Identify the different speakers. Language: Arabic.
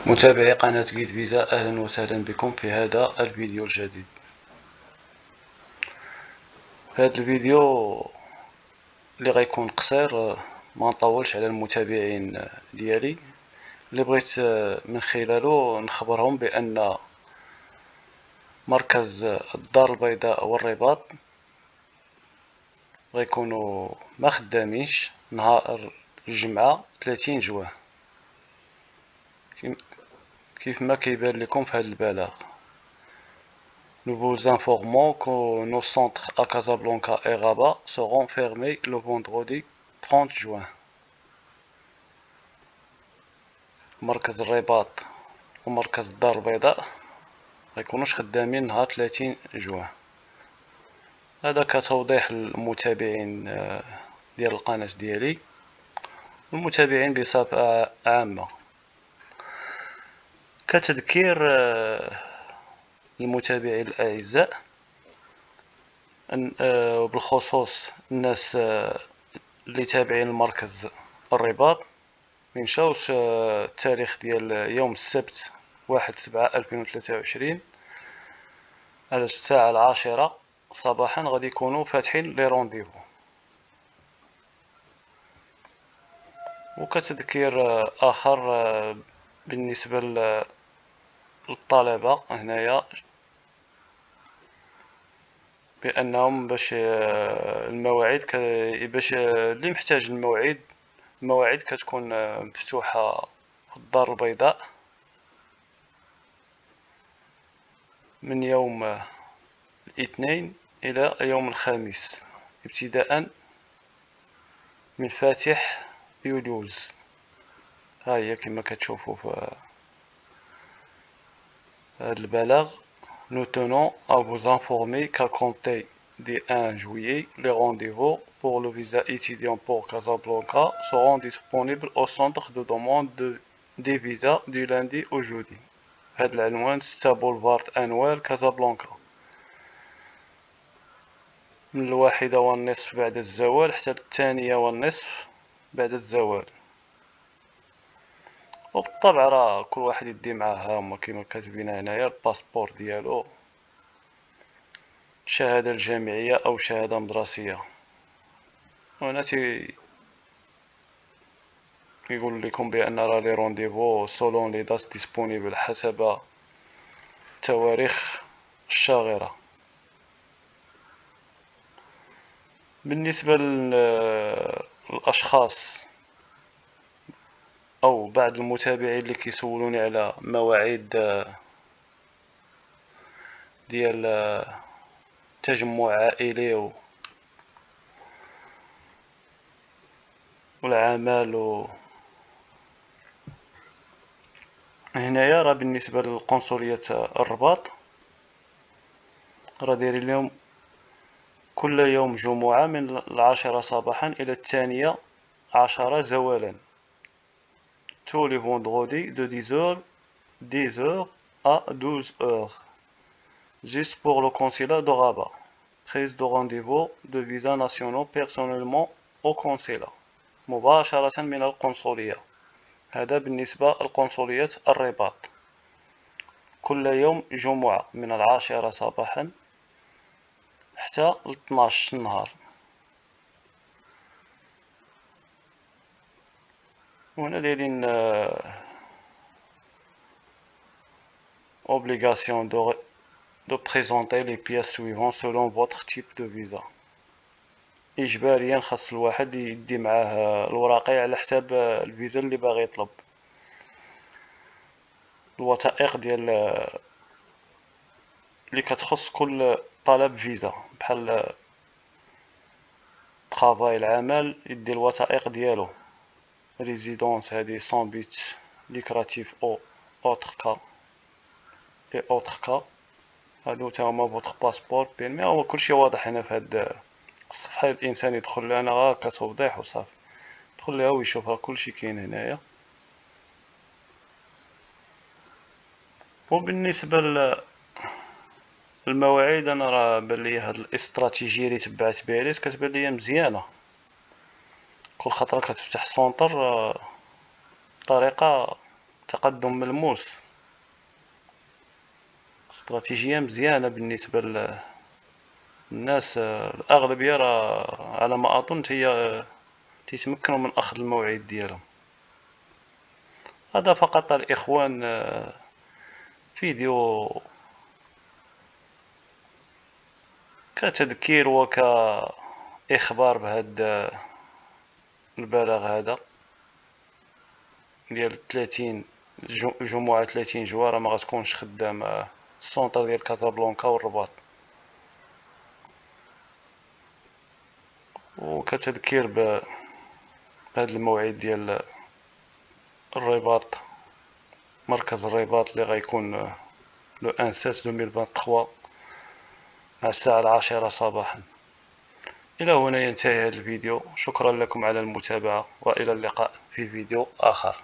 Speaker 1: متابعي قناة جيد فيزا، أهلا وسهلا بكم في هذا الفيديو الجديد. في هذا الفيديو اللي غيكون قصير ما نطولش على المتابعين ديالي، اللي بغيت من خلاله نخبرهم بأن مركز الدار البيضاء والرباط غيكونوا ما خدامينش نهار الجمعة 30 جوان كيف ما كيبان لكم في هذا البلاغ. Nous vous informons que nos centres à Casablanca et Rabat seront fermés le vendredi 30 juin. مركز الرباط ومركز الدار البيضاء ميكونوش خدامين نهار 30 جوان. هذا كتوضيح للمتابعين ديال القناة ديالي والمتابعين بصفة عامة. كتذكير المتابعين الأعزاء وبالخصوص الناس اللي تابعين المركز الرباط، منشاوش التاريخ ديال يوم السبت 1/7/2023 على الساعة 10 صباحا غادي يكونوا فاتحين لي رونديفو. وكتذكير آخر بالنسبة للطلبة هنايا بأنهم باش المواعيد باش اللي محتاج المواعيد كتكون مفتوحة في الدار البيضاء من يوم الاثنين إلى يوم الخميس، ابتداء من فاتح يوليوز. ها هي كما كتشوفوا في هذا البلاغ. Nous tenons à vous informer qu'à compter du 1 juillet, les rendez-vous pour le visa étudiant pour Casablanca seront disponibles au centre de demande des visas du lundi au jeudi. هذا العنوان 6 بولفارد أنوار كازابلانكا، من 1:30 بعد الزوال حتى 2:30 بعد الزوال. وبالطبع راه كل واحد يدي معاه هما كما كاتبين هنايا الباسبور ديالو، الشهادة الجامعية أو شهادة مدرسية. وهنا يقول لكم بأن راه لي رونديفو سولون لي داس ديسبونيبل حسب التواريخ الشاغرة. بالنسبة للأشخاص أو بعض المتابعين اللي كيسولوني على مواعيد ديال تجمع عائلي والعمل هنايا، راه بالنسبة للقنصلية الرباط راه دايرين لهم كل يوم جمعة من 10 صباحا إلى 12 زوالا. tous les vendredis de 10h à 12h, juste pour le consulat de Rabat. Prise de rendez-vous de visa nationaux personnellement au consulat مباشرة من القنصلية. هذا بالنسبة لقنصلية الرباط، كل يوم جمعة من 10 صباحا حتى 12 النهار. وهنا دايرين obligation de présenter les pièces suivantes selon votre type de visa. إجباريا خاص الواحد يدي معاه الوراقي على حساب الفيزا اللي باغي يطلب. الوثائق ديال اللي كتخص كل طلب فيزا بحال طرافاي العمل يدي الوثائق ديالو، ريزيدونس هادي سون بيت ليكراتيف او اوتر كا اي اوتر كا، هادو تا هما فوتر باسبور بيرمي. هو كلشي واضح هنا في هاد الصفحة. الانسان يدخل لها انا غا كتوضيح وصافي، يدخل لها ويشوف راه كلشي كاين هنايا. وبالنسبة للمواعيد انا راه بان ليا هاد الاستراتيجية اللي تبعت بها ليس كتبان ليا مزيانة. كل خطرة كتفتح سونتر بطريقة تقدم ملموس، استراتيجية مزيانة بالنسبة للناس. الأغلبية راه على ما أظن هي تيتمكنوا من أخذ الموعد ديالهم. هذا فقط الإخوان فيديو كتذكير وكإخبار بهاد البلاغ هذا ديال 30 جمعة 30 جوار ما غتكونش خدام السونطر ديال كازابلانكا والرباط، وكتذكير بهذا الموعد ديال الرباط، مركز الرباط اللي غيكون لو 1/7/2023 مع الساعة 10 صباحا. إلى هنا ينتهي هذا الفيديو، شكرا لكم على المتابعة وإلى اللقاء في فيديو آخر.